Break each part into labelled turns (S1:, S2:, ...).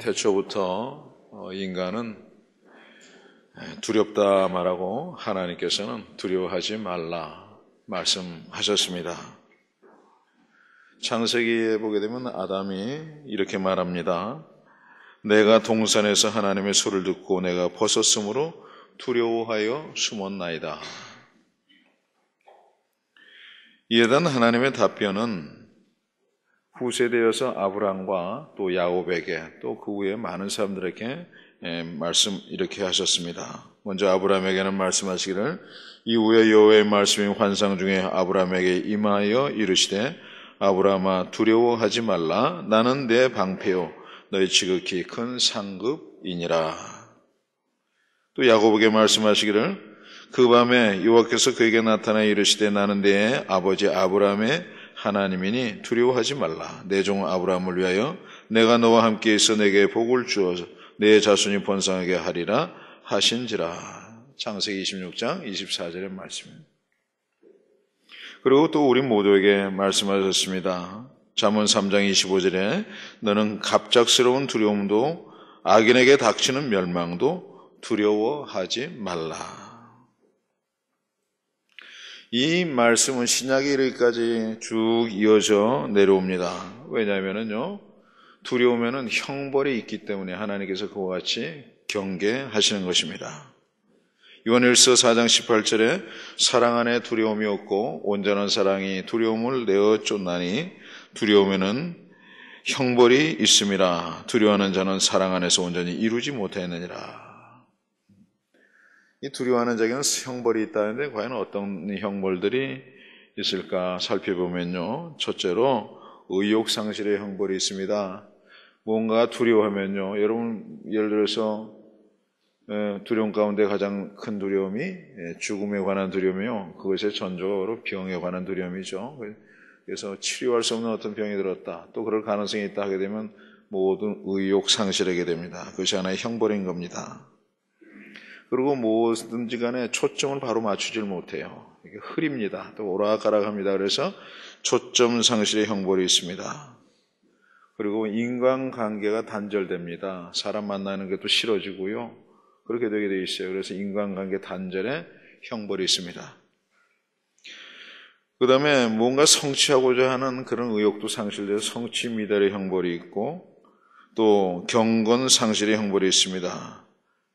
S1: 태초부터 인간은 두렵다 말하고 하나님께서는 두려워하지 말라 말씀하셨습니다. 창세기에 보게 되면 아담이 이렇게 말합니다. 내가 동산에서 하나님의 소리를 듣고 내가 벗었으므로 두려워하여 숨었나이다. 이에 대한 하나님의 답변은 후세대여서 아브람과 또 야곱에게 또 그 후에 많은 사람들에게 말씀 이렇게 하셨습니다. 먼저 아브람에게는 말씀하시기를 이후에 여호와의 말씀이 환상 중에 아브람에게 임하여 이르시되 아브람아 두려워하지 말라 나는 내 방패요 너희 지극히 큰 상급이니라. 또 야곱에게 말씀하시기를 그 밤에 여호와께서 그에게 나타나 이르시되 나는 내 아버지 아브람의 하나님이니 두려워하지 말라. 내 종 아브라함을 위하여 내가 너와 함께 있어 내게 복을 주어서 내 자손이 번성하게 하리라 하신지라. 창세기 26장 24절의 말씀입니다. 그리고 또 우리 모두에게 말씀하셨습니다. 잠언 3장 25절에 너는 갑작스러운 두려움도 악인에게 닥치는 멸망도 두려워하지 말라. 이 말씀은 신약에 이르기까지 쭉 이어져 내려옵니다. 왜냐하면요, 두려우면은 형벌이 있기 때문에 하나님께서 그와 같이 경계하시는 것입니다. 요한일서 4장 18절에 사랑 안에 두려움이 없고 온전한 사랑이 두려움을 내어 쫓나니 두려우면은 형벌이 있음이라. 두려워하는 자는 사랑 안에서 온전히 이루지 못하였느니라. 이 두려워하는 자에게는 형벌이 있다는데 과연 어떤 형벌들이 있을까 살펴보면요. 첫째로 의욕상실의 형벌이 있습니다. 뭔가 두려워하면요. 여러분 예를 들어서 두려움 가운데 가장 큰 두려움이 죽음에 관한 두려움이요. 그것이 전적으로 병에 관한 두려움이죠. 그래서 치료할 수 없는 어떤 병이 들었다. 또 그럴 가능성이 있다 하게 되면 모든 의욕상실하게 됩니다. 그것이 하나의 형벌인 겁니다. 그리고 뭐든지 간에 초점을 바로 맞추질 못해요. 이게 흐립니다. 또 오락가락합니다. 그래서 초점 상실의 형벌이 있습니다. 그리고 인간관계가 단절됩니다. 사람 만나는 것도 싫어지고요. 그렇게 되게 돼 있어요. 그래서 인간관계 단절의 형벌이 있습니다. 그 다음에 뭔가 성취하고자 하는 그런 의욕도 상실돼서 성취 미달의 형벌이 있고 또 경건 상실의 형벌이 있습니다.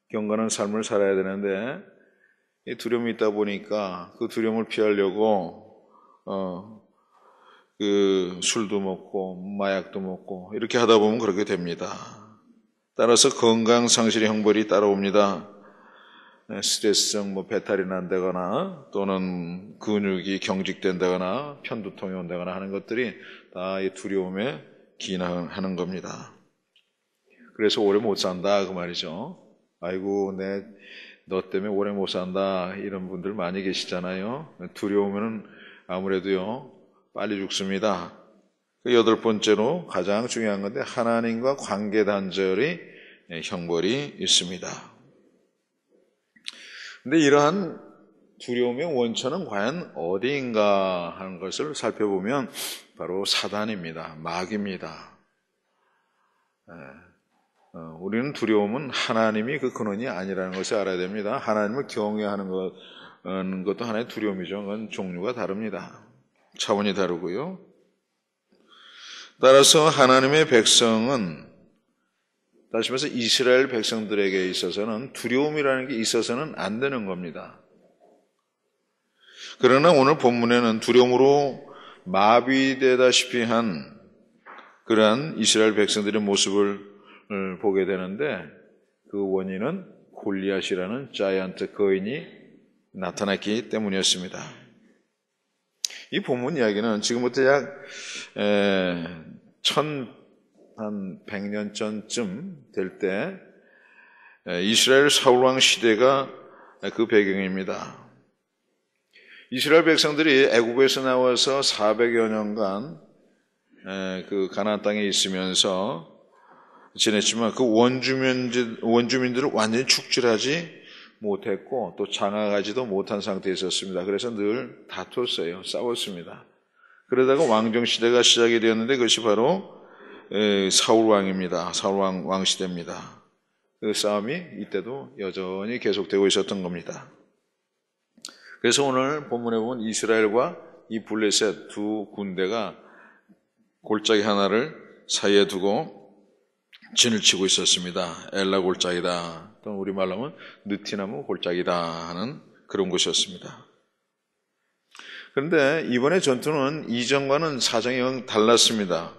S1: 경건한 삶을 살아야 되는데 이 두려움이 있다 보니까 그 두려움을 피하려고 그 술도 먹고 마약도 먹고 이렇게 하다 보면 그렇게 됩니다. 따라서 건강 상실의 형벌이 따라옵니다. 스트레스성 배탈이 난다거나 또는 근육이 경직된다거나 편두통이 온다거나 하는 것들이 다 이 두려움에 기인하는 겁니다. 그래서 오래 못 산다 그 말이죠. 아이고 너 때문에 오래 못 산다 이런 분들 많이 계시잖아요. 두려우면 아무래도요 빨리 죽습니다. 여덟 번째로 가장 중요한 건데 하나님과 관계 단절의 형벌이 있습니다. 근데 이러한 두려움의 원천은 과연 어디인가 하는 것을 살펴보면 바로 사단입니다. 마귀입니다. 우리는 두려움은 하나님이 그 근원이 아니라는 것을 알아야 됩니다. 하나님을 경외하는 것도 하나의 두려움이죠. 그건 종류가 다릅니다. 차원이 다르고요. 따라서 하나님의 백성은 다시 말해서 이스라엘 백성들에게 있어서는 두려움이라는 게 있어서는 안 되는 겁니다. 그러나 오늘 본문에는 두려움으로 마비되다시피 한 그러한 이스라엘 백성들의 모습을 보게 되는데 그 원인은 골리앗이라는 자이언트 거인이 나타났기 때문이었습니다. 이 본문 이야기는 지금부터 약 1100년 전쯤 될 때 이스라엘 사울왕 시대가 그 배경입니다. 이스라엘 백성들이 애굽에서 나와서 400여 년간 그 가나안 땅에 있으면서 지냈지만 그 원주민들을 완전히 축출하지 못했고 또 장악하지도 못한 상태에 있었습니다. 그래서 늘 다퉜어요. 싸웠습니다. 그러다가 왕정시대가 시작이 되었는데 그것이 바로 사울 왕입니다. 사울 왕 시대입니다. 그 싸움이 이때도 여전히 계속되고 있었던 겁니다. 그래서 오늘 본문에 보면 이스라엘과 이 블레셋 두 군대가 골짜기 하나를 사이에 두고 진을 치고 있었습니다. 엘라 골짜기다. 또 우리말로 하면 느티나무 골짜기다 하는 그런 곳이었습니다. 그런데 이번에 전투는 이전과는 사정이 영 달랐습니다.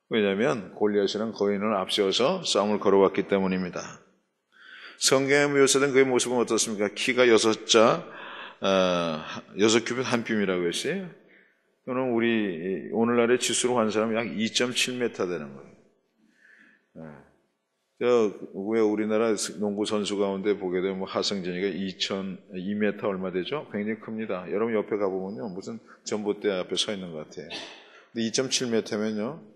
S1: 왜냐하면 골리앗이라는 거인을 앞세워서 싸움을 걸어왔기 때문입니다. 성경에 묘사된 그의 모습은 어떻습니까? 키가 6자, 6규빗 한 뼘이라고 했어요. 이거는 우리 오늘날의 지수로 환산하면 약 2.7m 되는 거예요. 왜 우리나라 농구 선수 가운데 보게 되면 하승진이가 2m 얼마 되죠? 굉장히 큽니다. 여러분 옆에 가보면요, 무슨 전봇대 앞에 서 있는 것 같아요. 근데 2.7m면요,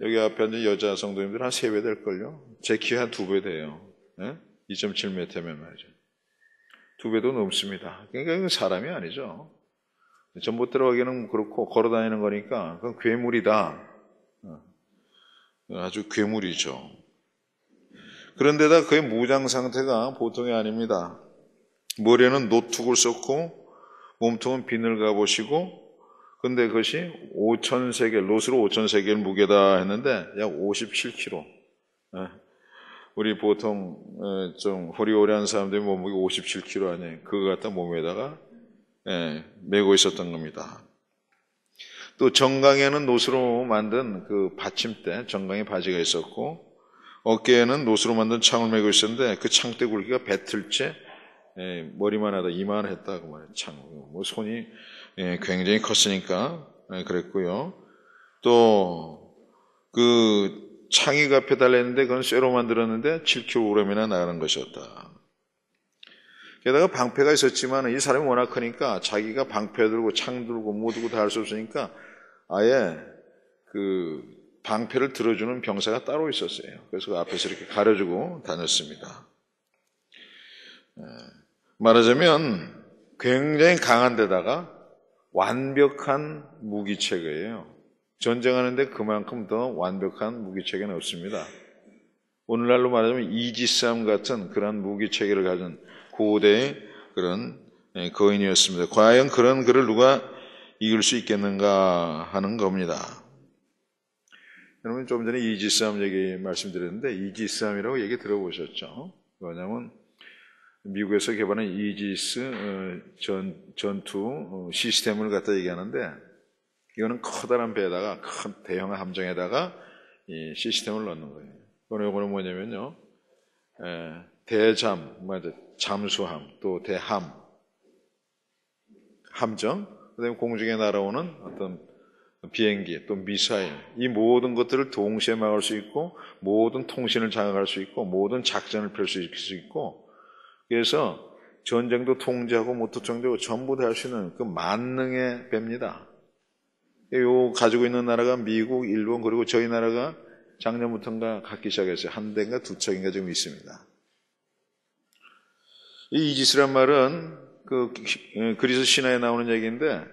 S1: 여기 앞에 앉은 여자 성도님들 한 3배 될걸요? 제 키 한 2배 돼요. 2.7m면 말이죠. 2배도 넘습니다. 그러니까 이건 사람이 아니죠. 전봇대로 가기는 그렇고 걸어 다니는 거니까 그건 괴물이다. 아주 괴물이죠. 그런데다 그의 무장 상태가 보통이 아닙니다. 머리에는 노툭을 썼고 몸통은 비늘 갑옷이고, 근데 그것이 5,000세겔, 롯으로 5,000세겔 무게다 했는데 약 57kg. 우리 보통 좀 호리호리한 사람들이 몸무게 57kg 아니에요. 그거 갖다 몸에다가 메고 있었던 겁니다. 또 정강에는 놋으로 만든 그 받침대, 정강에 바지가 있었고, 어깨에는 놋으로 만든 창을 메고 있었는데 그 창대 굵기가 배틀째 머리만 하다 이만했다 그 말이에요. 창, 뭐 손이 굉장히 컸으니까 그랬고요. 또 그 창이 앞에 달렸는데 그건 쇠로 만들었는데 7kg이나 나가는 것이었다. 게다가 방패가 있었지만 이 사람이 워낙 크니까 자기가 방패 들고 창 들고 뭐 들고 다 할 수 없으니까 아예 그 방패를 들어주는 병사가 따로 있었어요. 그래서 그 앞에서 이렇게 가려주고 다녔습니다. 말하자면 굉장히 강한 데다가 완벽한 무기체계예요. 전쟁하는데 그만큼 더 완벽한 무기체계는 없습니다. 오늘날로 말하자면 이지스함 같은 그런 무기체계를 가진 고대의 그런 거인이었습니다. 과연 그런 그를 누가 이길 수 있겠는가 하는 겁니다. 여러분 좀 전에 이지스함 얘기 말씀드렸는데 이지스함이라고 얘기 들어보셨죠? 왜냐하면 미국에서 개발한 이지스 전투 시스템을 갖다 얘기하는데, 이거는 커다란 배에다가 큰 대형 함정에다가 이 시스템을 넣는 거예요. 이거는 뭐냐면요, 대잠, 잠수함, 또 대함, 함정, 그다음에 공중에 날아오는 어떤 비행기, 또 미사일, 이 모든 것들을 동시에 막을 수 있고, 모든 통신을 장악할 수 있고, 모든 작전을 펼 수 있고, 그래서 전쟁도 통제하고 모터 통제하고 전부 다 할 수 있는 그 만능의 배입니다. 요 가지고 있는 나라가 미국, 일본, 그리고 저희 나라가 작년부터인가 갖기 시작했어요. 한 대인가 두 척인가 지금 있습니다. 이 이지스란 말은 그 그리스 신화에 나오는 얘기인데,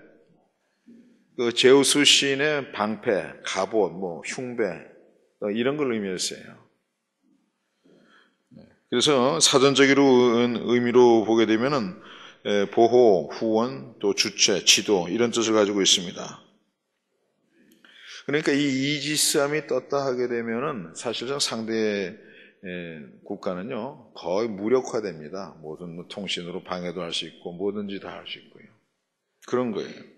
S1: 그 제우스 신의 방패, 갑옷, 뭐 흉배 이런 걸 의미했어요. 그래서 사전적인 의미로 보게 되면은 보호, 후원, 또 주체, 지도 이런 뜻을 가지고 있습니다. 그러니까 이 이지스함이 떴다 하게 되면은 사실상 상대 국가는요 거의 무력화됩니다. 모든 통신으로 방해도 할 수 있고 뭐든지 다 할 수 있고요. 그런 거예요.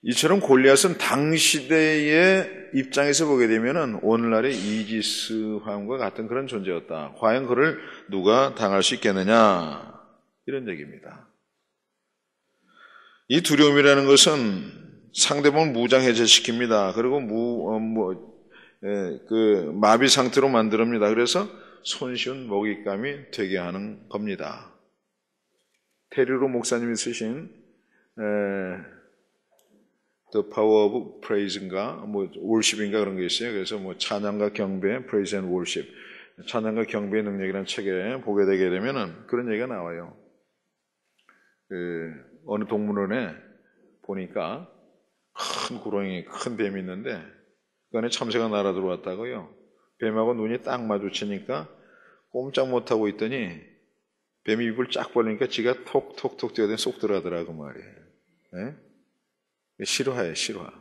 S1: 이처럼 골리앗은 당시대의 입장에서 보게 되면은 오늘날의 이지스함과 같은 그런 존재였다. 과연 그를 누가 당할 수 있겠느냐, 이런 얘기입니다. 이 두려움이라는 것은 상대방을 무장해제시킵니다. 그리고 마비 상태로 만듭니다. 그래서 손쉬운 먹잇감이 되게 하는 겁니다. 테리로 목사님이 쓰신 The Power of Praise인가, Worship인가 그런 게 있어요. 그래서 찬양과 경배, Praise and Worship, 찬양과 경배의 능력이라는 책에 보게 되게 되면은 그런 얘기가 나와요. 어느 동물원에 보니까 큰 구렁이, 큰 뱀이 있는데 그 안에 참새가 날아 들어왔다고요. 뱀하고 눈이 딱 마주치니까 꼼짝 못하고 있더니 뱀이 입을 쫙 벌리니까 지가 톡톡톡 뛰어든 쏙 들어가더라고 말이에요. 네? 실화예요, 실화.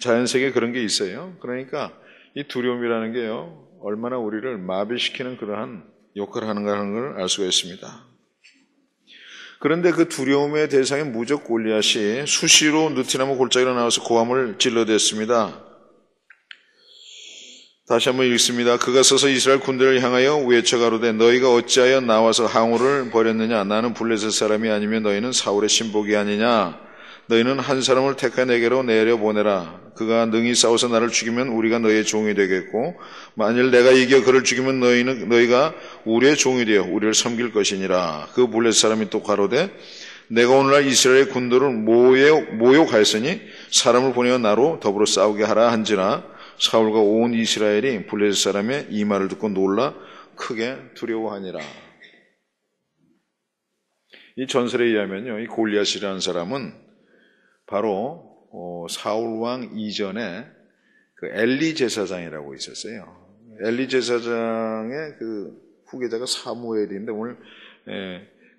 S1: 자연세계에 그런 게 있어요. 그러니까 이 두려움이라는 게요, 얼마나 우리를 마비시키는 그러한 역할을 하는가 하는 걸 알 수가 있습니다. 그런데 그 두려움의 대상인 무적 골리앗이 수시로 느티나무 골짜기로 나와서 고함을 질러댔습니다. 다시 한번 읽습니다. 그가 서서 이스라엘 군대를 향하여 외쳐 가로되 너희가 어찌하여 나와서 항우를 벌였느냐? 나는 블레셋 사람이 아니면 너희는 사울의 신복이 아니냐? 너희는 한 사람을 택하 내게로 내려보내라. 그가 능히 싸워서 나를 죽이면 우리가 너희의 종이 되겠고 만일 내가 이겨 그를 죽이면 너희가 우리의 종이 되어 우리를 섬길 것이니라. 그 블레셋 사람이 또 가로되 내가 오늘날 이스라엘 군도를 모욕하였으니 사람을 보내어 나로 더불어 싸우게 하라 한지라. 사울과 온 이스라엘이 블레셋 사람의 이 말을 듣고 놀라 크게 두려워하니라. 이 전설에 의하면요, 이 골리앗이라는 사람은 바로 사울 왕 이전에 그 엘리 제사장이라고 있었어요. 엘리 제사장의 그 후계자가 사무엘인데 오늘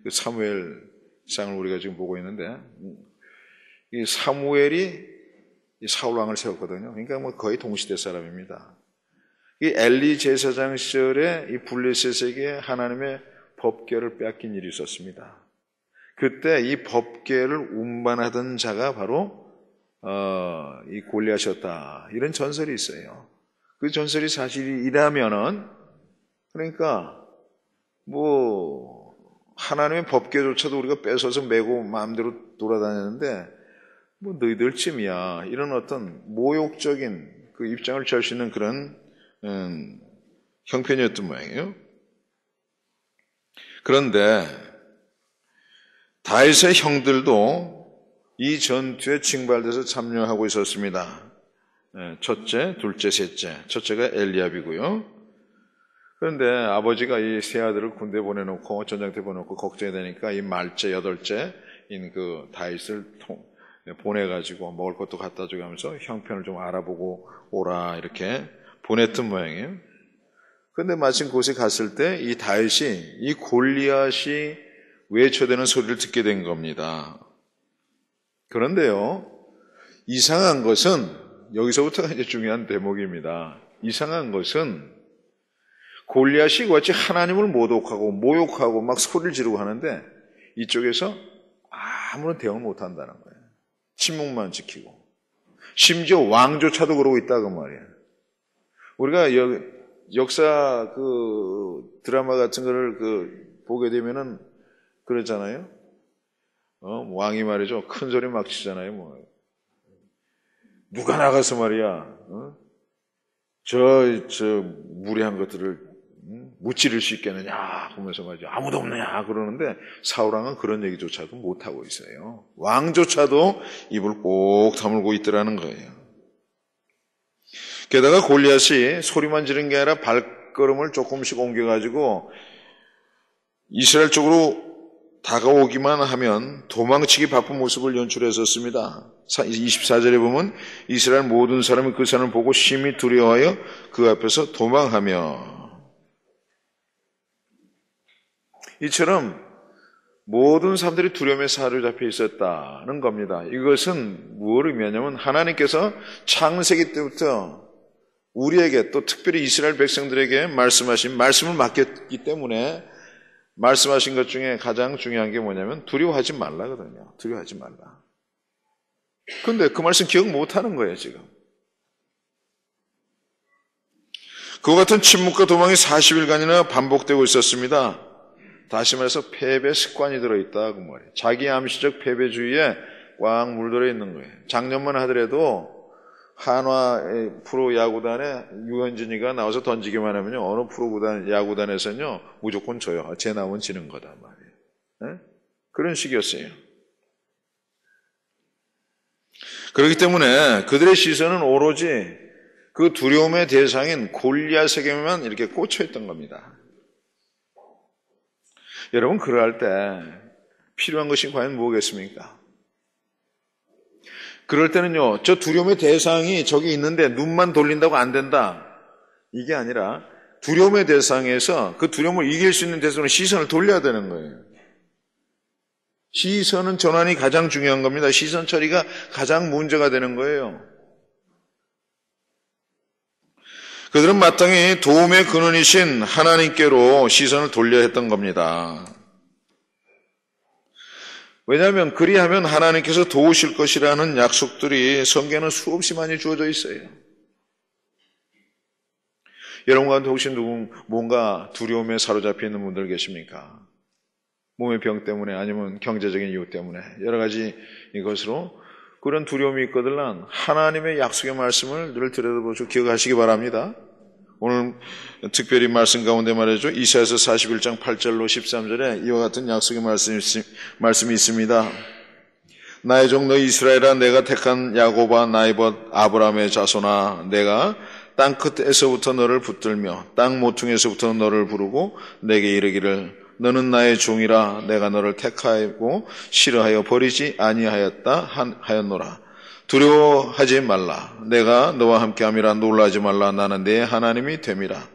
S1: 그 사무엘상을 우리가 지금 보고 있는데 이 사무엘이 이 사울 왕을 세웠거든요. 그러니까 뭐 거의 동시대 사람입니다. 이 엘리 제사장 시절에 이 블레셋에게 하나님의 법궤를 빼앗긴 일이 있었습니다. 그때 이 법궤를 운반하던 자가 바로 이 골리앗이었다. 이런 전설이 있어요. 그 전설이 사실이라면은 그러니까 뭐 하나님의 법궤조차도 우리가 뺏어서 메고 마음대로 돌아다녔는데 뭐 너희들쯤이야 이런 어떤 모욕적인 그 입장을 취할 수 있는 그런 형편이었던 모양이에요. 그런데 다윗의 형들도 이 전투에 징발돼서 참여하고 있었습니다. 첫째, 둘째, 셋째. 첫째가 엘리압이고요. 그런데 아버지가 이 세 아들을 군대 보내놓고 전장터에 보내놓고 걱정이 되니까 이 말째, 여덟째인 그 다윗을 보내가지고 먹을 것도 갖다 주고 하면서 형편을 좀 알아보고 오라 이렇게 보냈던 모양이에요. 그런데 마침 그곳에 갔을 때 이 다윗이 이 골리앗이 외쳐대는 소리를 듣게 된 겁니다. 그런데요, 이상한 것은 여기서부터가 이제 중요한 대목입니다. 이상한 것은 골리앗이 같이 하나님을 모독하고 모욕하고 막 소리를 지르고 하는데 이쪽에서 아무런 대응을 못 한다는 거예요. 침묵만 지키고. 심지어 왕조차도 그러고 있다고 말이에요. 우리가 역사 그 드라마 같은 거를 보게 되면은 그러잖아요. 왕이 말이죠. 큰 소리 막 치잖아요. 뭐. 누가 나가서 말이야. 저 무례한 것들을 무찌를 수 있겠느냐 하면서 말이죠. 아무도 없느냐 그러는데 사울왕은 그런 얘기조차도 못하고 있어요. 왕조차도 입을 꼭 다물고 있더라는 거예요. 게다가 골리앗이 소리만 지른 게 아니라 발걸음을 조금씩 옮겨가지고 이스라엘 쪽으로 다가오기만 하면 도망치기 바쁜 모습을 연출했었습니다. 24절에 보면 이스라엘 모든 사람이 그 사람을 보고 심히 두려워하여 그 앞에서 도망하며 이처럼 모든 사람들이 두려움에 사로잡혀 있었다는 겁니다. 이것은 무엇을 의미하냐면 하나님께서 창세기 때부터 우리에게 또 특별히 이스라엘 백성들에게 말씀하신 말씀을 맡겼기 때문에 말씀하신 것 중에 가장 중요한 게 뭐냐면 두려워하지 말라거든요. 두려워하지 말라. 근데 그 말씀 기억 못하는 거예요 지금. 그와 같은 침묵과 도망이 40일간이나 반복되고 있었습니다. 다시 말해서 패배 습관이 들어있다 그 말이에요. 자기 암시적 패배주의에 꽉 물들어 있는 거예요. 작년만 하더라도 한화 프로 야구단에 유현진이가 나와서 던지기만 하면요 어느 프로 야구단에서는요 무조건 져요. 쟤 나오면 지는 거다 말이에요. 네? 그런 식이었어요. 그렇기 때문에 그들의 시선은 오로지 그 두려움의 대상인 골리앗에게만 이렇게 꽂혀 있던 겁니다. 여러분 그러할 때 필요한 것이 과연 무엇이겠습니까? 그럴 때는요, 저 두려움의 대상이 저기 있는데 눈만 돌린다고 안 된다. 이게 아니라 두려움의 대상에서 그 두려움을 이길 수 있는 대상으로 시선을 돌려야 되는 거예요. 시선은 전환이 가장 중요한 겁니다. 시선 처리가 가장 문제가 되는 거예요. 그들은 마땅히 도움의 근원이신 하나님께로 시선을 돌려야 했던 겁니다. 왜냐하면 그리하면 하나님께서 도우실 것이라는 약속들이 성경에는 수없이 많이 주어져 있어요. 여러분 가운데 혹시 뭔가 두려움에 사로잡혀 있는 분들 계십니까? 몸의 병 때문에 아니면 경제적인 이유 때문에 여러 가지 이것으로 그런 두려움이 있거든 하나님의 약속의 말씀을 늘 들여다보시고 기억하시기 바랍니다. 오늘 특별히 말씀 가운데 말이죠. 이사야서 41장 8절로 13절에 이와 같은 약속의 말씀이 있습니다. 나의 종 너희 이스라엘아, 내가 택한 야곱아, 나의 벗 아브라함의 자손아, 내가 땅 끝에서부터 너를 붙들며 땅 모퉁이에서부터 너를 부르고 내게 이르기를 너는 나의 종이라, 내가 너를 택하고 싫어하여 버리지 아니하였다 하였노라. 두려워하지 말라. 내가 너와 함께함이라. 놀라지 말라. 나는 내 하나님이 됨이라.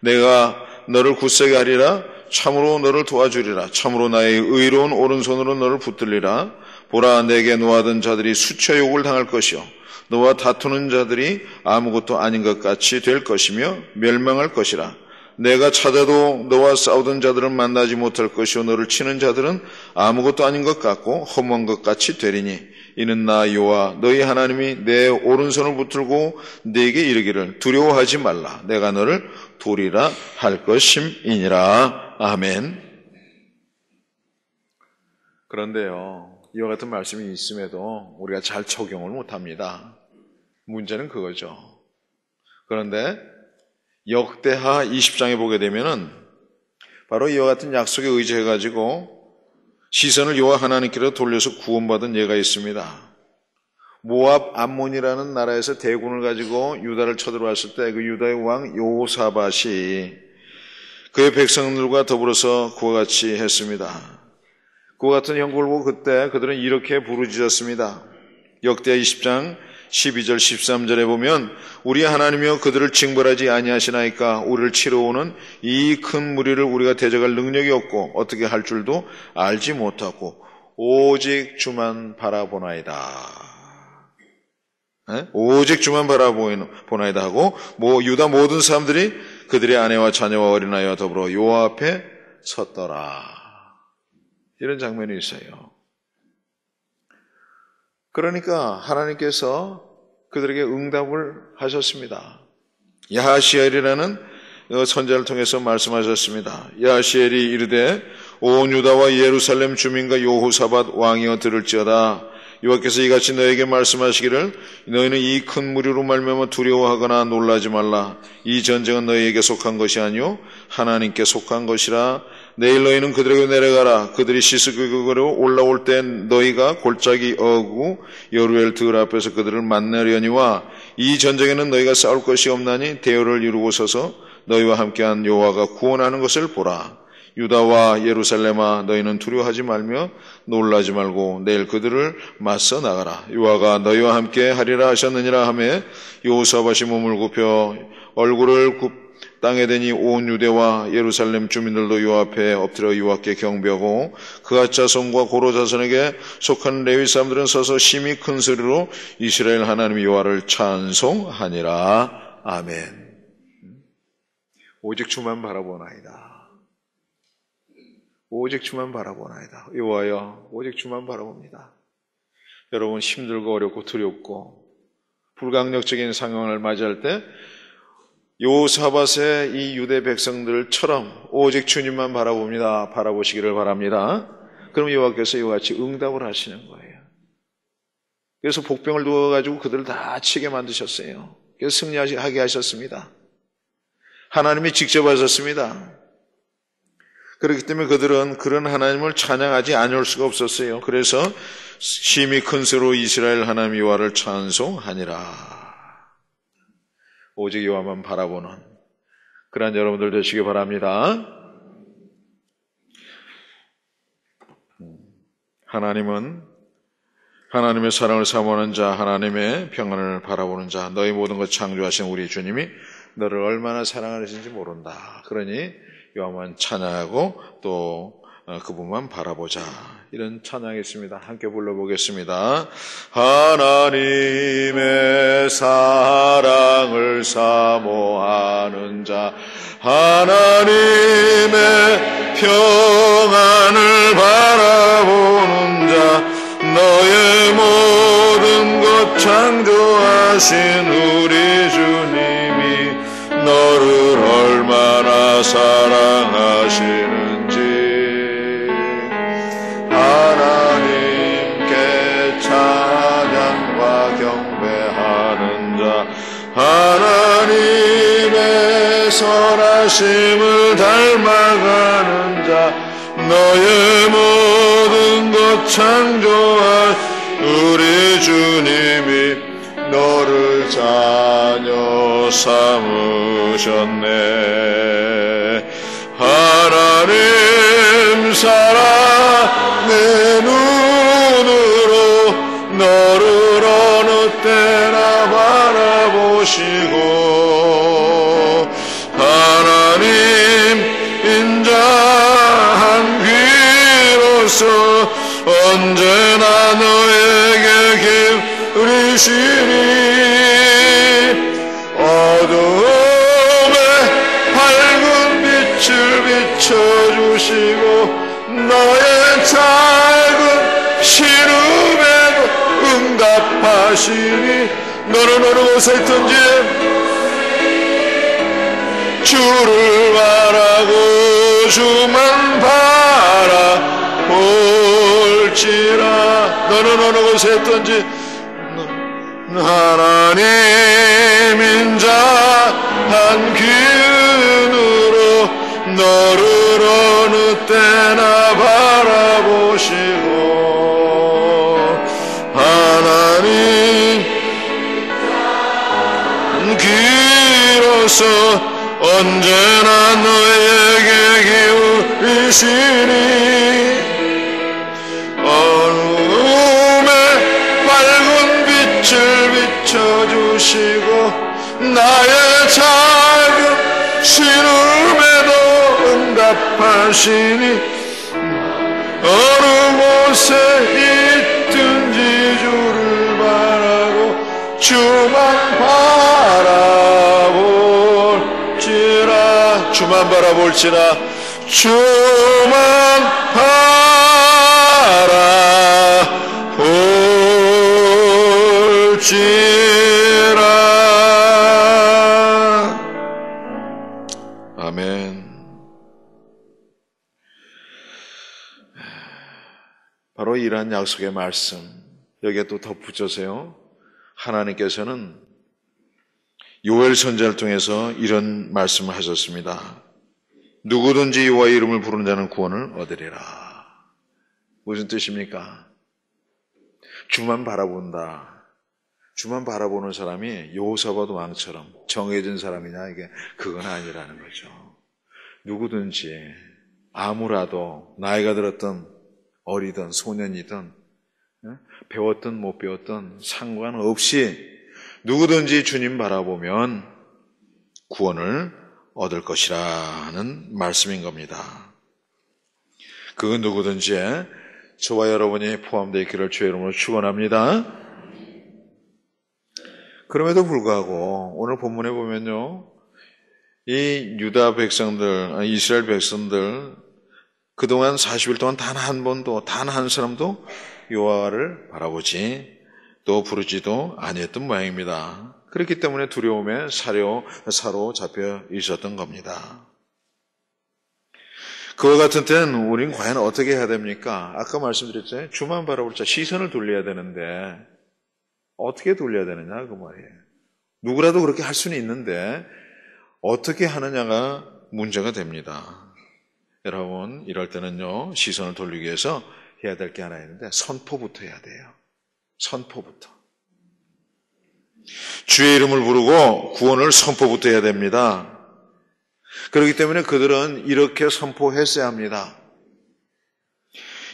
S1: 내가 너를 굳세게 하리라. 참으로 너를 도와주리라. 참으로 나의 의로운 오른손으로 너를 붙들리라. 보라, 내게 노하던 자들이 수쳐 욕을 당할 것이요 너와 다투는 자들이 아무것도 아닌 것 같이 될 것이며 멸망할 것이라. 내가 찾아도 너와 싸우던 자들은 만나지 못할 것이요 너를 치는 자들은 아무것도 아닌 것 같고 허무한 것 같이 되리니 이는 나 여호와 너희 하나님이 내 오른손을 붙들고 네게 이르기를 두려워하지 말라. 내가 너를 도리라 할 것임이니라. 아멘. 그런데요, 이와 같은 말씀이 있음에도 우리가 잘 적용을 못합니다. 문제는 그거죠. 그런데 역대하 20장에 보게 되면은 바로 이와 같은 약속에 의지해가지고 시선을 여호와 하나님께로 돌려서 구원받은 예가 있습니다. 모압 암몬이라는 나라에서 대군을 가지고 유다를 쳐들어왔을 때 그 유다의 왕 여호사밧이 그의 백성들과 더불어서 그와 같이 했습니다. 그와 같은 형국을 보고 그때 그들은 이렇게 부르짖었습니다. 역대하 20장 12절 13절에 보면 우리 하나님이여 그들을 징벌하지 아니하시나이까 우리를 치러오는 이 큰 무리를 우리가 대적할 능력이 없고 어떻게 할 줄도 알지 못하고 오직 주만 바라보나이다. 오직 주만 바라보나이다 하고 유다 모든 사람들이 그들의 아내와 자녀와 어린아이와 더불어 여호와 앞에 섰더라. 이런 장면이 있어요. 그러니까 하나님께서 그들에게 응답을 하셨습니다. 야하시엘이라는 선지자를 통해서 말씀하셨습니다. 야하시엘이 이르되 온 유다와 예루살렘 주민과 여호사밧 왕이여 들을지어다. 여호와께서 이같이 너에게 말씀하시기를 너희는 이 큰 무리로 말미암아 두려워하거나 놀라지 말라. 이 전쟁은 너희에게 속한 것이 아니요 하나님께 속한 것이라. 내일 너희는 그들에게 내려가라. 그들이 시스그으로 올라올 때 너희가 골짜기 어구 여루엘 들 앞에서 그들을 만나려니와 이 전쟁에는 너희가 싸울 것이 없나니 대열을 이루고 서서 너희와 함께한 여호와가 구원하는 것을 보라. 유다와 예루살렘아 너희는 두려워하지 말며 놀라지 말고 내일 그들을 맞서 나가라. 여호와가 너희와 함께 하리라 하셨느니라 하매 여호사밧이 몸을 굽혀 얼굴을 땅에 대니 온 유대와 예루살렘 주민들도 여호와 앞에 엎드려 여호와께 경배하고 그앗 자손과 고로 자손에게 속한 레위 사람들은 서서 심히 큰 소리로 이스라엘 하나님 여호와를 찬송하니라. 아멘. 오직 주만 바라보나이다. 오직 주만 바라보나이다. 여호와여 오직 주만 바라봅니다. 여러분 힘들고 어렵고 두렵고 불강력적인 상황을 맞이할 때 여호사밧의 이 유대 백성들처럼 오직 주님만 바라봅니다. 바라보시기를 바랍니다. 그럼 여호와께서 이와 같이 응답을 하시는 거예요. 그래서 복병을 두어가지고 그들을 다 치게 만드셨어요. 그래서 승리하게 하셨습니다. 하나님이 직접 하셨습니다. 그렇기 때문에 그들은 그런 하나님을 찬양하지 않을 수가 없었어요. 그래서 심히 큰 소리로 이스라엘 하나님 여호와를 찬송하니라. 오직 여호와만 바라보는 그런 여러분들 되시기 바랍니다. 하나님은 하나님의 사랑을 사모하는 자, 하나님의 평안을 바라보는 자, 너희 모든 것 창조하신 우리 주님이 너를 얼마나 사랑하시는지 모른다. 그러니 요한만 찬양하고 또 그분만 바라보자. 이런 찬양이 있습니다. 함께 불러보겠습니다. 하나님의 사랑을 사모하는 자, 하나님의 평안을 바라보는 자, 너의 모든 것 창조하신 우리 주님이 너를 얼마나 사랑하시는지 하나님께 찬양과 경배하는 자, 하나님의 선하심을 닮아가는 자, 너의 모든 것 창조한 우리 주님이 너를 자녀 삼으셨네. 하나님 사랑 내 눈으로 너를 어느 때나 바라보시고 하나님 인자한 귀로서 언제나 너에게 기울이시니 어둠에 밝은 빛을 비춰주시고 너의 작은 시름에도 응답하시니 너는 어느 곳에 있든지 주를 바라고 주만 바라볼지라. 너는 어느 곳에 있든지 하나님 인자한 기운으로 너를 어느 때나 바라보시고 하나님 귀로서 언제나 너에게 기울이시니 어둠에 밝은 빛을 비춰주시고 나의 작은 시름에도 응답하시니 어느 곳에 있든지 주를 바라고 주만 바라볼지라. 주만 바라볼지라. 주만 바라볼지라. 아멘. 바로 이러한 약속의 말씀, 여기에 또 덧붙여서요, 하나님께서는 요엘 선지자를 통해서 이런 말씀을 하셨습니다. 누구든지 여호와의 이름을 부르는 자는 구원을 얻으리라. 무슨 뜻입니까? 주만 바라본다. 주만 바라보는 사람이 여호사밧 왕처럼 정해진 사람이냐, 이게 그건 아니라는 거죠. 누구든지 아무라도 나이가 들었든 어리든 소년이든 배웠든 못 배웠든 상관없이 누구든지 주님 바라보면 구원을 얻을 것이라는 말씀인 겁니다. 그건 누구든지 저와 여러분이 포함되어 있기를 주의 이름으로 축원합니다. 그럼에도 불구하고 오늘 본문에 보면요, 이 유다 백성들, 이스라엘 백성들 그동안 40일 동안 단 한 번도, 단 한 사람도 여호와를 바라보지 또 부르지도 아니했던 모양입니다. 그렇기 때문에 두려움에 사로잡혀 있었던 겁니다. 그와 같은 때는 우린 과연 어떻게 해야 됩니까? 아까 말씀드렸잖아요. 주만 바라볼 자, 시선을 돌려야 되는데 어떻게 돌려야 되느냐, 그 말이에요. 누구라도 그렇게 할 수는 있는데 어떻게 하느냐가 문제가 됩니다. 여러분, 이럴 때는요, 시선을 돌리기 위해서 해야 될 게 하나 있는데 선포부터 해야 돼요. 선포부터. 주의 이름을 부르고 구원을 선포부터 해야 됩니다. 그렇기 때문에 그들은 이렇게 선포했어야 합니다.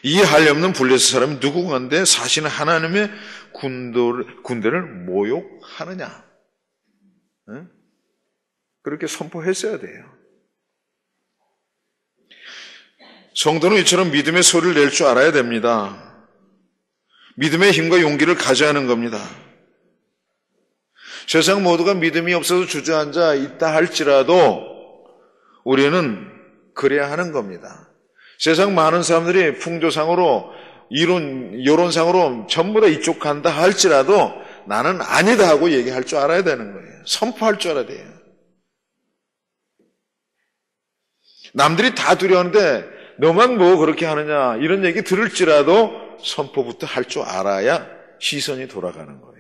S1: 이 한없는 블레셋 사람이 누구건데 사실은 하나님의 군대를 모욕하느냐? 응? 그렇게 선포했어야 돼요. 성도는 이처럼 믿음의 소리를 낼 줄 알아야 됩니다. 믿음의 힘과 용기를 가져야 하는 겁니다. 세상 모두가 믿음이 없어서 주저앉아 있다 할지라도 우리는 그래야 하는 겁니다. 세상 많은 사람들이 풍조상으로 여론상으로 전부 다 이쪽 간다 할지라도 나는 아니다 하고 얘기할 줄 알아야 되는 거예요. 선포할 줄 알아야 돼요. 남들이 다 두려워하는데 너만 뭐 그렇게 하느냐 이런 얘기 들을지라도 선포부터 할 줄 알아야 시선이 돌아가는 거예요.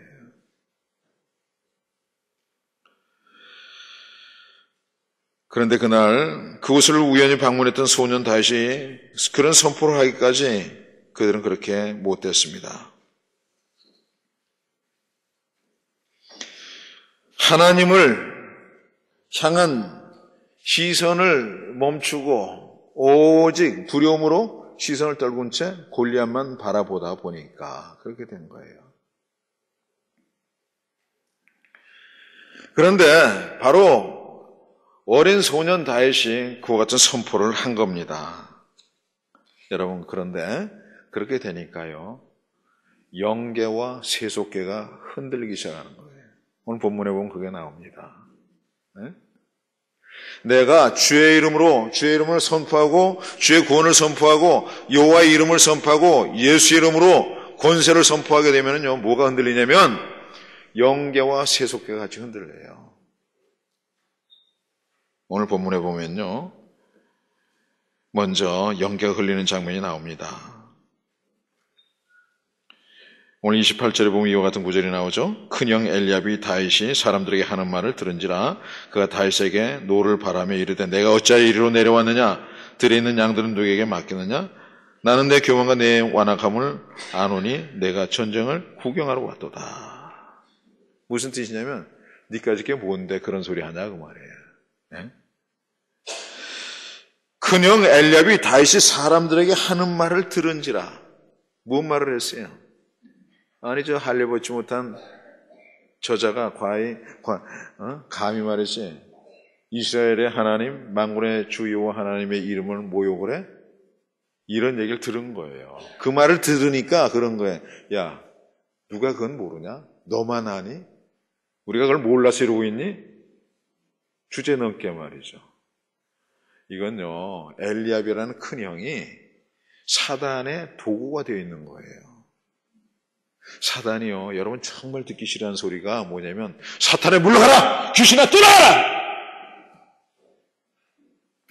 S1: 그런데 그날 그곳을 우연히 방문했던 소년 다윗이 그런 선포를 하기까지 그들은 그렇게 못됐습니다. 하나님을 향한 시선을 멈추고 오직 두려움으로 시선을 떨군 채 골리앗만 바라보다 보니까 그렇게 된 거예요. 그런데 바로 어린 소년 다윗이 그와 같은 선포를 한 겁니다. 여러분, 그런데 그렇게 되니까요, 영계와 세속계가 흔들리기 시작하는 거예요. 오늘 본문에 보면 그게 나옵니다. 네? 내가 주의 이름을 선포하고 주의 구원을 선포하고 여호와의 이름을 선포하고 예수의 이름으로 권세를 선포하게 되면요, 뭐가 흔들리냐면 영계와 세속계가 같이 흔들려요. 오늘 본문에 보면요, 먼저 영계가 흘리는 장면이 나옵니다. 오늘 28절에 보면 이와 같은 구절이 나오죠. 큰형 엘리압이 다윗이 사람들에게 하는 말을 들은지라 그가 다윗에게 노를 바라며 이르되 내가 어찌하여 이리로 내려왔느냐? 들에 있는 양들은 누구에게 맡기느냐? 나는 내 교만과 내 완악함을 아노니 내가 전쟁을 구경하러 왔도다. 무슨 뜻이냐면 니까지 게 뭔데 그런 소리 하냐 그 말이에요. 네? 큰형 엘리압이 다윗이 사람들에게 하는 말을 들은지라. 무슨 말을 했어요? 아니 저 할례받지 못한 저자가 감히 말했지 이스라엘의 하나님 만군의 주 여호와 하나님의 이름을 모욕을 해? 이런 얘기를 들은 거예요. 그 말을 들으니까 그런 거예요. 야, 누가 그건 모르냐? 너만 아니? 우리가 그걸 몰라서 이러고 있니? 주제 넘게 말이죠. 이건요, 엘리압이라는 큰형이 사단의 도구가 되어 있는 거예요. 사단이요, 여러분 정말 듣기 싫어하는 소리가 뭐냐면 사탄에 물러가라! 귀신아 떠나가라!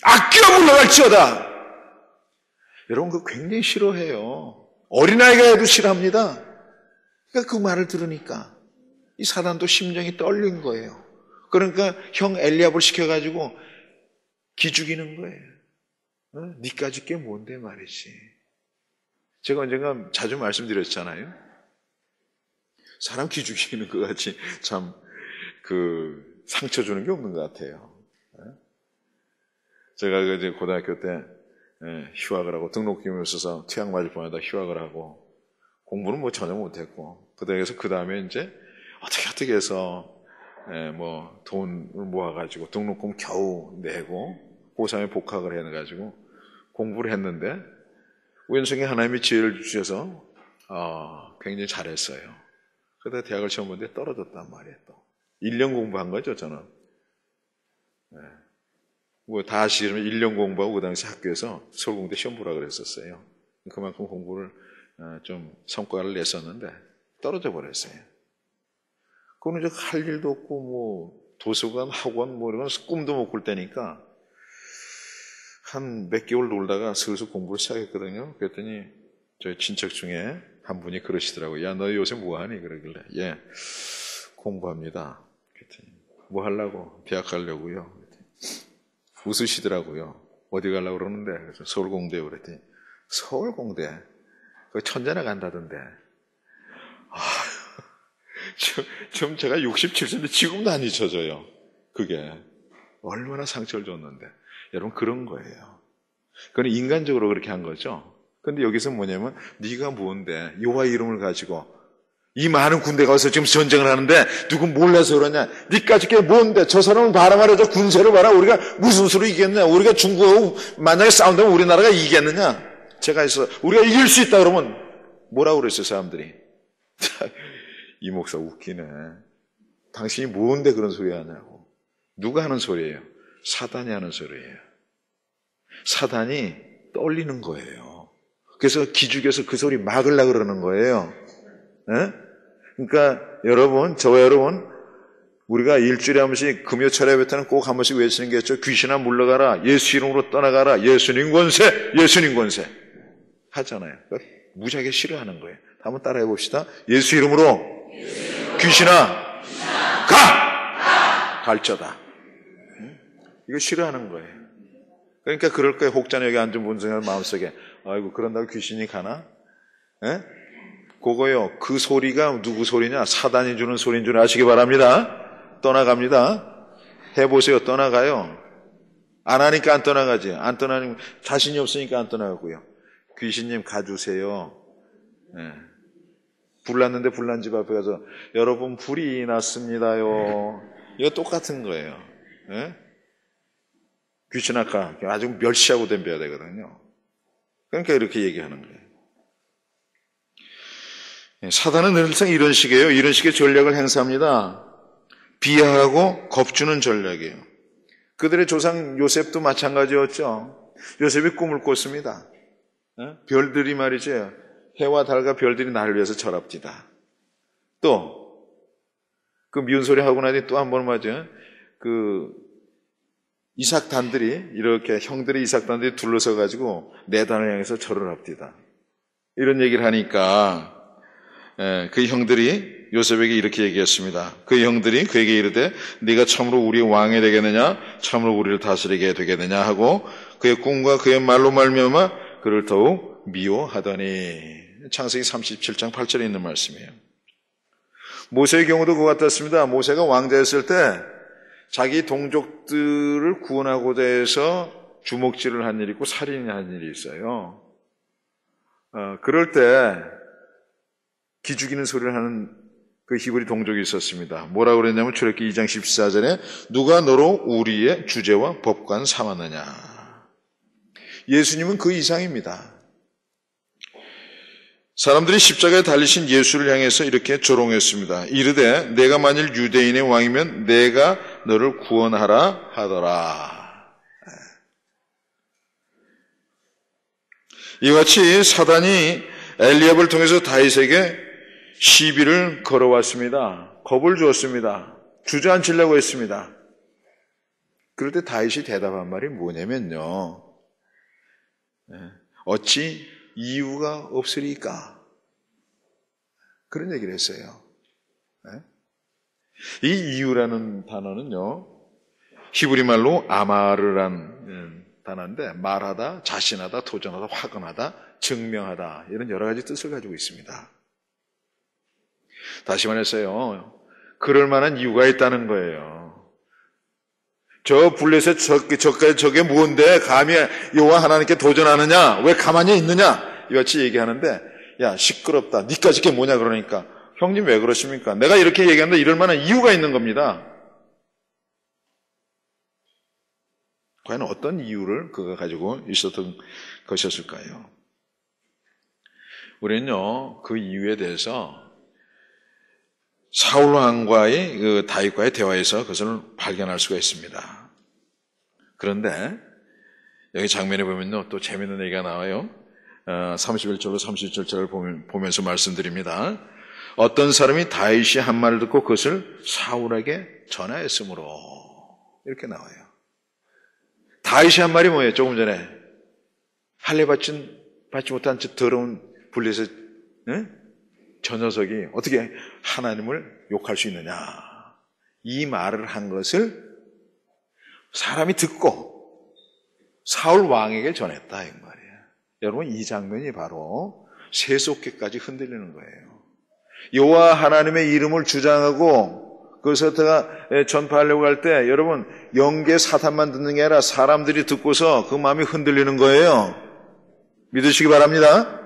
S1: 아끼어 물러갈지어다! 여러분 그거 굉장히 싫어해요. 어린아이가 해도 싫어합니다. 그러니까 그 말을 들으니까 이 사단도 심정이 떨린 거예요. 그러니까 형 엘리압을 시켜가지고 기죽이는 거예요. 니까지 게 뭔데 말이지. 제가 언젠가 자주 말씀드렸잖아요. 사람 기죽이는 것 같이 참 상처 주는 게 없는 것 같아요. 제가 이제 고등학교 때 휴학을 하고 등록금이 없어서 퇴학 맞을 뻔하다 휴학을 하고 공부는 뭐 전혀 못했고 그래서 그 다음에 이제 어떻게 해서 뭐 돈을 모아가지고 등록금 겨우 내고 고3에 복학을 해가지고 공부를 했는데 우연성에 하나님이 지혜를 주셔서 굉장히 잘했어요. 그러다 대학을 처음 봤는데 떨어졌단 말이에요. 또 1년 공부한 거죠 저는. 뭐 다시 이러면 1년 공부하고 그 당시 학교에서 서울공대 시험 보라 그랬었어요. 그만큼 공부를 좀 성과를 냈었는데 떨어져 버렸어요. 그거는 이제 할 일도 없고 뭐 도서관, 학원 뭐 이런 건 꿈도 못 꿀 때니까 한 몇 개월 놀다가 슬슬 공부를 시작했거든요. 그랬더니 저희 친척 중에 한 분이 그러시더라고요. 야, 너 요새 뭐 하니? 그러길래 예, 공부합니다. 그랬더니 뭐 하려고? 대학 가려고요. 그랬더니 웃으시더라고요. 어디 가려고 그러는데? 그래서 서울공대요. 그랬더니 서울공대? 그 천재나 간다던데. 좀 제가 67세인데 지금도 안 잊혀져요. 그게 얼마나 상처를 줬는데. 여러분 그런 거예요. 그건 인간적으로 그렇게 한 거죠. 근데 여기서 뭐냐면 네가 뭔데 여호와 이름을 가지고 이 많은 군대가 와서 지금 전쟁을 하는데 누구 몰라서 그러냐? 니까지 게 뭔데? 저 사람을 봐라 말이야. 저 군세를 봐라. 우리가 무슨 수로 이겼냐? 우리가 중국하고 만약에 싸운다면 우리나라가 이기겠느냐? 제가 있어 우리가 이길 수 있다 그러면 뭐라고 그랬어요 사람들이? 이 목사 웃기네. 당신이 뭔데 그런 소리 하냐고. 누가 하는 소리예요? 사단이 하는 소리예요. 사단이 떨리는 거예요. 그래서 기죽여서 그 소리 막으려고 그러는 거예요. 네? 그러니까 여러분, 저와 여러분, 우리가 일주일에 한 번씩 금요 철야 예배 때는 꼭 한 번씩 외치는 게 있죠. 귀신아 물러가라. 예수 이름으로 떠나가라. 예수님 권세. 예수님 권세. 하잖아요. 그러니까 무지하게 싫어하는 거예요. 한번 따라해 봅시다. 예수 이름으로 귀신아 가! 갈자다. 이거 싫어하는 거예요. 그러니까 그럴 거예요. 혹자는 여기 앉은 분들 마음속에 아이고 그런다고 귀신이 가나? 예? 그거요. 그 소리가 누구 소리냐? 사단이 주는 소리인 줄 아시기 바랍니다. 떠나갑니다. 해보세요. 떠나가요. 안 하니까 안 떠나가지. 안 떠나는 자신이 없으니까 안 떠나가고요. 귀신님 가주세요. 예. 불났는데 불난 집 앞에 가서 여러분 불이 났습니다요. 이거 똑같은 거예요. 예? 귀신 아까 아주 멸시하고 덤벼야 되거든요. 그러니까 이렇게 얘기하는 거예요. 사단은 늘상 이런 식이에요. 이런 식의 전략을 행사합니다. 비하하고 겁주는 전략이에요. 그들의 조상 요셉도 마찬가지였죠. 요셉이 꿈을 꿨습니다. 별들이 말이죠. 해와 달과 별들이 나를 위해서 절합디다. 또 그 미운 소리 하고 나니 또 한 번 맞아요. 그 이삭단들이 이렇게 형들의 이삭단들이 둘러서 가지고 내 단을 향해서 절을 합디다. 이런 얘기를 하니까 그 형들이 요셉에게 이렇게 얘기했습니다. 그 형들이 그에게 이르되 네가 참으로 우리의 왕이 되겠느냐 참으로 우리를 다스리게 되겠느냐 하고 그의 꿈과 그의 말로 말미암아 그를 더욱 미워하더니. 창세기 37장 8절에 있는 말씀이에요. 모세의 경우도 그와 같았습니다. 모세가 왕자였을 때 자기 동족들을 구원하고자 해서 주먹질을 한 일이 있고 살인한 일이 있어요. 그럴 때 기죽이는 소리를 하는 그 히브리 동족이 있었습니다. 뭐라고 그랬냐면 출애굽기 2장 14절에 누가 너로 우리의 주제와 법관 삼았느냐. 예수님은 그 이상입니다. 사람들이 십자가에 달리신 예수를 향해서 이렇게 조롱했습니다. 이르되 내가 만일 유대인의 왕이면 내가 너를 구원하라 하더라. 이같이 사단이 엘리압을 통해서 다윗에게 시비를 걸어왔습니다. 겁을 주었습니다. 주저앉히려고 했습니다. 그럴 때 다윗이 대답한 말이 뭐냐면요. 어찌 이유가 없으리까? 그런 얘기를 했어요. 이 이유라는 단어는요, 히브리 말로 아마르라는 단어인데 말하다, 자신하다, 도전하다, 확언하다, 증명하다 이런 여러 가지 뜻을 가지고 있습니다. 다시 말해서요, 그럴 만한 이유가 있다는 거예요. 저 블레셋 저게 뭔데 감히 여호와 하나님께 도전하느냐? 왜 가만히 있느냐? 이같이 얘기하는데 야 시끄럽다. 니까지 게 뭐냐 그러니까 형님 왜 그러십니까? 내가 이렇게 얘기하는데 이럴 만한 이유가 있는 겁니다. 과연 어떤 이유를 그가 가지고 있었던 것이었을까요? 우리는요 그 이유에 대해서 사울 왕과의 그 다윗과의 대화에서 그것을 발견할 수가 있습니다. 그런데 여기 장면에 보면요 또 재미있는 얘기가 나와요. 31절로 37절을 보면서 말씀드립니다. 어떤 사람이 다윗이 한 말을 듣고 그것을 사울에게 전하였으므로 이렇게 나와요. 다윗이 한 말이 뭐예요? 조금 전에 할례 받지 못한 저 더러운 블레셋 저 녀석이 어떻게 하나님을 욕할 수 있느냐. 이 말을 한 것을 사람이 듣고 사울 왕에게 전했다 이 말이에요. 여러분 이 장면이 바로 세속계까지 흔들리는 거예요. 여호와 하나님의 이름을 주장하고 그것을 전파하려고 할 때 여러분 영계 사탄만 듣는 게 아니라 사람들이 듣고서 그 마음이 흔들리는 거예요. 믿으시기 바랍니다.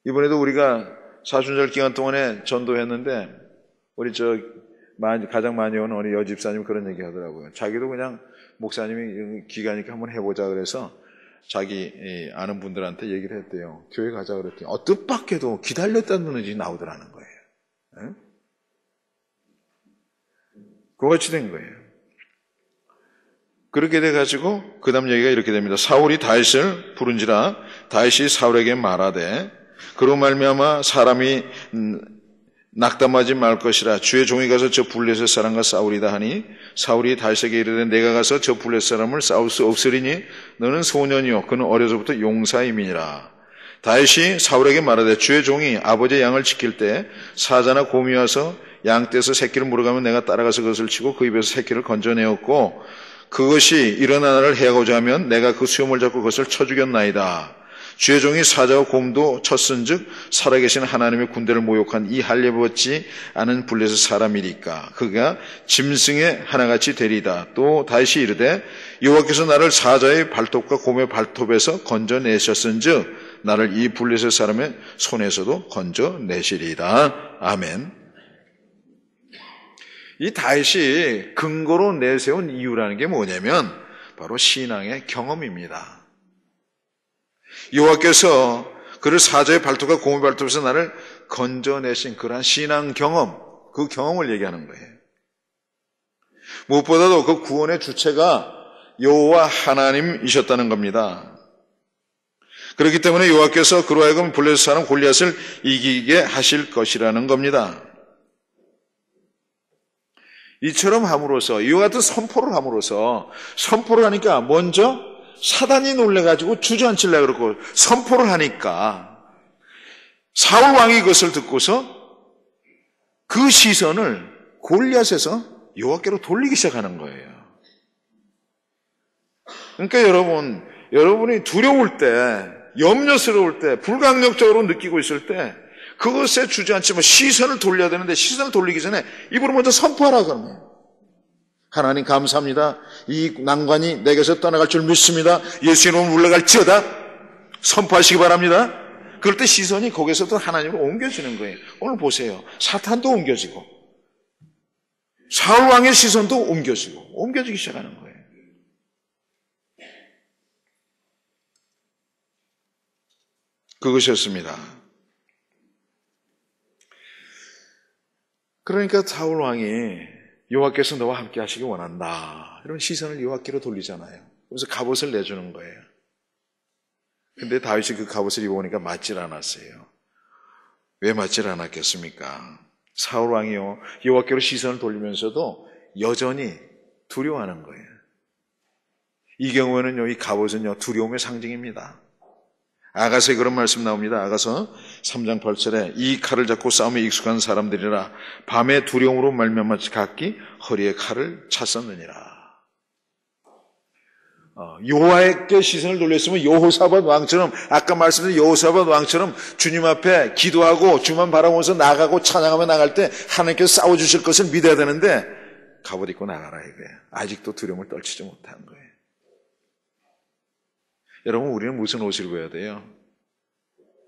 S1: 이번에도 우리가 사순절 기간 동안에 전도했는데 우리 가장 많이 오는 우리 여집사님 그런 얘기 하더라고요. 자기도 그냥 목사님이 기가니까 한번 해보자 그래서 자기 아는 분들한테 얘기를 했대요. 교회 가자 그랬더니 뜻밖에도 기다렸다는 눈이 나오더라는 거예요. 그같이 된 거예요. 그렇게 돼가지고 그 다음 얘기가 이렇게 됩니다. 사울이 다윗을 부른지라 다윗이 사울에게 말하되 그로 말미암아 사람이 낙담하지 말 것이라 주의 종이 가서 저 블레셋 사람과 싸우리다 하니 사울이 다윗에게 이르되 내가 가서 저 블레셋 사람을 싸울 수 없으리니 너는 소년이요 그는 어려서부터 용사임이니라. 다윗이 사울에게 말하되 주의 종이 아버지의 양을 지킬 때 사자나 곰이 와서 양 떼서 새끼를 물어가면 내가 따라가서 그것을 치고 그 입에서 새끼를 건져내었고 그것이 일어나 나를 해하고자 하면 내가 그 수염을 잡고 그것을 쳐 죽였나이다. 주의 종이 사자와 곰도 쳤은즉 살아계신 하나님의 군대를 모욕한 이 할례받지 않은 블레셋 사람이니까 그가 짐승의 하나같이 되리다. 또 다윗이 이르되 여호와께서 나를 사자의 발톱과 곰의 발톱에서 건져내셨은즉 나를 이 블레셋 사람의 손에서도 건져내시리다. 아멘. 이 다윗이 근거로 내세운 이유라는 게 뭐냐면 바로 신앙의 경험입니다. 여호와께서 그를 사자의 발톱과 곰의 발톱에서 나를 건져내신 그러한 신앙 경험, 그 경험을 얘기하는 거예요. 무엇보다도 그 구원의 주체가 여호와 하나님이셨다는 겁니다. 그렇기 때문에 여호와께서 그로 하여금 블레셋 사람 골리앗을 이기게 하실 것이라는 겁니다. 이처럼 함으로써 이와 같은 선포를 함으로써 선포를 하니까 먼저 사단이 놀래가지고 주저앉히려고 그러고 선포를 하니까 사울 왕이 그것을 듣고서 그 시선을 골리앗에서 여호와께로 돌리기 시작하는 거예요. 그러니까 여러분이 두려울 때, 염려스러울 때, 불강력적으로 느끼고 있을 때 그것에 주저앉히면 시선을 돌려야 되는데 시선을 돌리기 전에 입으로 먼저 선포하라 그러면 하나님 감사합니다. 이 난관이 내게서 떠나갈 줄 믿습니다. 예수 이름으로 물러갈지어다. 선포하시기 바랍니다. 그럴 때 시선이 거기서도 하나님으로 옮겨지는 거예요. 오늘 보세요. 사탄도 옮겨지고 사울 왕의 시선도 옮겨지기 시작하는 거예요. 그것이었습니다. 그러니까 사울 왕이 여호와께서 너와 함께 하시기 원한다. 이런 시선을 여호와께로 돌리잖아요. 그래서 갑옷을 내주는 거예요. 근데 다윗이 그 갑옷을 입어보니까 맞질 않았어요. 왜 맞질 않았겠습니까? 사울 왕이요 여호와께로 시선을 돌리면서도 여전히 두려워하는 거예요. 이 경우에는요 이 갑옷은요 두려움의 상징입니다. 아가서에 그런 말씀 나옵니다. 아가서 3장 8절에 이 칼을 잡고 싸움에 익숙한 사람들이라 밤에 두려움으로 말미암아 각기 허리에 칼을 찼었느니라. 여호와께 시선을 돌렸으면 여호사밧 왕처럼 아까 말씀드린 여호사밧 왕처럼 주님 앞에 기도하고 주만 바라보면서 나가고 찬양하며 나갈 때 하나님께서 싸워주실 것을 믿어야 되는데 갑옷 입고 나가라 이거예요. 아직도 두려움을 떨치지 못한 거예요. 여러분 우리는 무슨 옷을 입어야 돼요?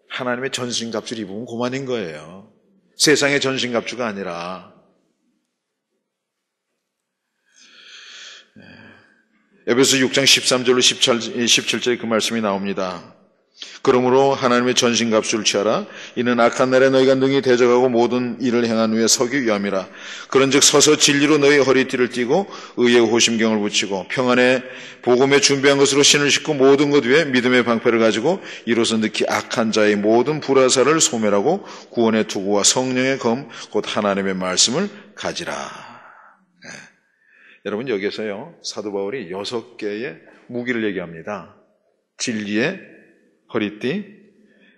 S1: 하나님의 전신갑주를 입으면 그만인 거예요. 세상의 전신갑주가 아니라. 에베소 6장 13절로 17절에 그 말씀이 나옵니다. 그러므로 하나님의 전신갑주를 취하라. 이는 악한 날에 너희가 능히 대적하고 모든 일을 행한 후에 서기 위함이라. 그런즉 서서 진리로 너희 허리띠를 띠고 의의 호심경을 붙이고 평안의 복음에 준비한 것으로 신을 신고 모든 것 위에 믿음의 방패를 가지고 이로써 느끼 악한 자의 모든 불화살을 소멸하고 구원의 투구와 성령의 검 곧 하나님의 말씀을 가지라. 네. 여러분 여기에서요 사도 바울이 6개의 무기를 얘기합니다. 진리의 허리띠,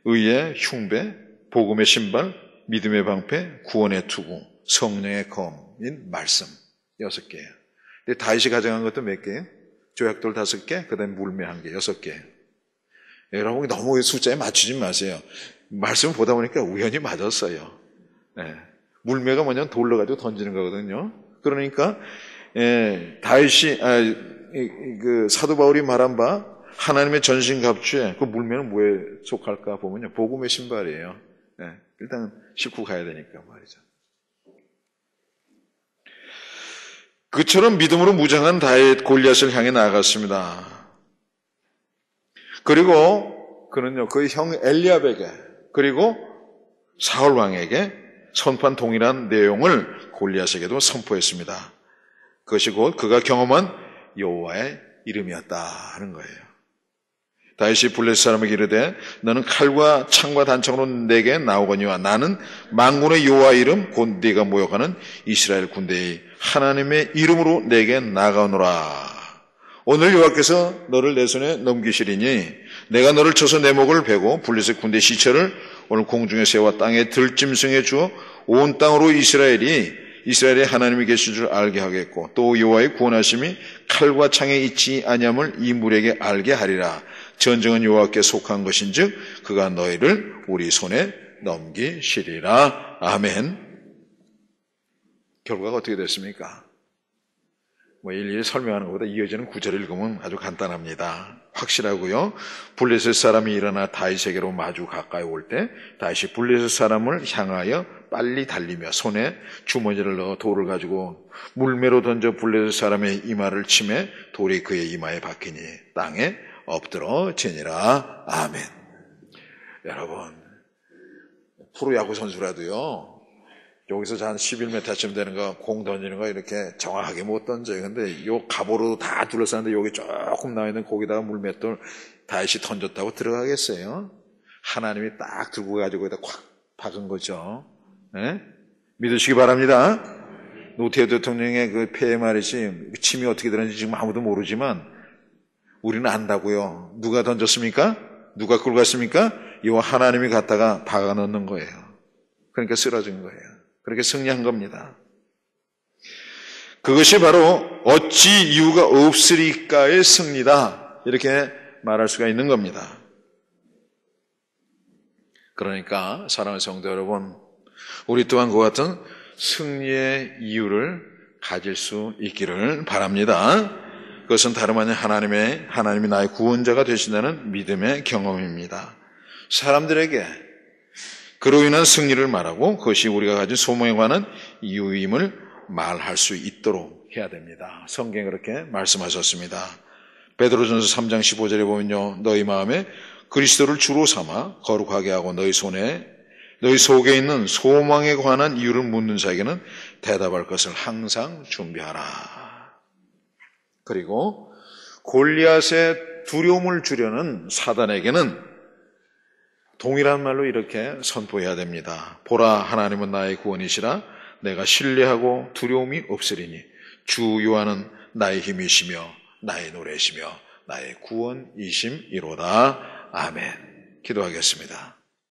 S1: 의의 흉배, 복음의 신발, 믿음의 방패, 구원의 투구, 성령의 검인 말씀 6개예요. 근데 다윗이 가져간 것도 몇 개예요? 조약돌 5개, 그 다음에 물매 1개, 6개. 여러분 너무 숫자에 맞추지 마세요. 말씀을 보다 보니까 우연히 맞았어요. 네. 물매가 뭐냐면 돌로 가지고 던지는 거거든요. 그러니까 다윗이 그 사도 바울이 말한 바 하나님의 전신갑주에 그 물면은 뭐에 속할까 보면요, 복음의 신발이에요. 네, 일단 싣고 가야 되니까 말이죠. 그처럼 믿음으로 무장한 다윗 골리앗을 향해 나아갔습니다. 그리고 그는요, 그의 형 엘리압에게 그리고 사울 왕에게 선포한 동일한 내용을 골리앗에게도 선포했습니다. 그것이 곧 그가 경험한 여호와의 이름이었다 하는 거예요. 다윗이 블레셋 사람에게 이르되 너는 칼과 창과 단창으로 내게 나오거니와 나는 만군의 여호와의 이름 곧 네가 모욕하는 이스라엘 군대의 하나님의 이름으로 내게 나가노라. 오늘 여호와께서 너를 내 손에 넘기시리니 내가 너를 쳐서 내 목을 베고 블레셋 군대 시체를 오늘 공중에 세워 땅에 들짐승해 주어 온 땅으로 이스라엘의 하나님이 계신 줄 알게 하겠고 또 여호와의 구원하심이 칼과 창에 있지 아니함을 이 무리에게 알게 하리라. 전쟁은 여호와께 속한 것인즉 그가 너희를 우리 손에 넘기시리라. 아멘. 결과가 어떻게 됐습니까? 일일이 설명하는 것보다 이어지는 구절을 읽으면 아주 간단합니다. 확실하고요. 블레셋 사람이 일어나 다윗에게로 마주 가까이 올 때 다윗이 블레셋 사람을 향하여 빨리 달리며 손에 주머니를 넣어 돌을 가지고 물매로 던져 블레셋 사람의 이마를 치매 돌이 그의 이마에 박히니 땅에 엎드러지니라. 아멘. 여러분, 프로야구 선수라도요, 여기서 한 11m쯤 되는 거, 공 던지는 거 이렇게 정확하게 못 던져요. 근데 요 갑오로 다 둘러싸는데 여기 조금 나와있는 거기다가 물맷돌 다윗이 던졌다고 들어가겠어요? 하나님이 딱 들고 가지고 여기다 콱 박은 거죠. 네? 믿으시기 바랍니다. 노태우 대통령의 그 폐에 말이지, 침이 어떻게 들었는지 지금 아무도 모르지만 우리는 안다고요. 누가 던졌습니까? 누가 끌고 갔습니까? 이와 하나님이 갖다가 박아 넣는 거예요. 그러니까 쓰러진 거예요. 그렇게 승리한 겁니다. 그것이 바로 어찌 이유가 없으리까의 승리다. 이렇게 말할 수가 있는 겁니다. 그러니까 사랑하는 성도 여러분, 우리 또한 그와 같은 승리의 이유를 가질 수 있기를 바랍니다. 그것은 다름 아닌 하나님이 나의 구원자가 되신다는 믿음의 경험입니다. 사람들에게 그로 인한 승리를 말하고 그것이 우리가 가진 소망에 관한 이유임을 말할 수 있도록 해야 됩니다. 성경에 그렇게 말씀하셨습니다. 베드로전서 3장 15절에 보면요, 너희 마음에 그리스도를 주로 삼아 거룩하게 하고 너희 속에 있는 소망에 관한 이유를 묻는 자에게는 대답할 것을 항상 준비하라. 그리고 골리앗의 두려움을 주려는 사단에게는 동일한 말로 이렇게 선포해야 됩니다. 보라, 하나님은 나의 구원이시라. 내가 신뢰하고 두려움이 없으리니 주 여호와는 나의 힘이시며 나의 노래시며 나의 구원이심이로다. 아멘. 기도하겠습니다.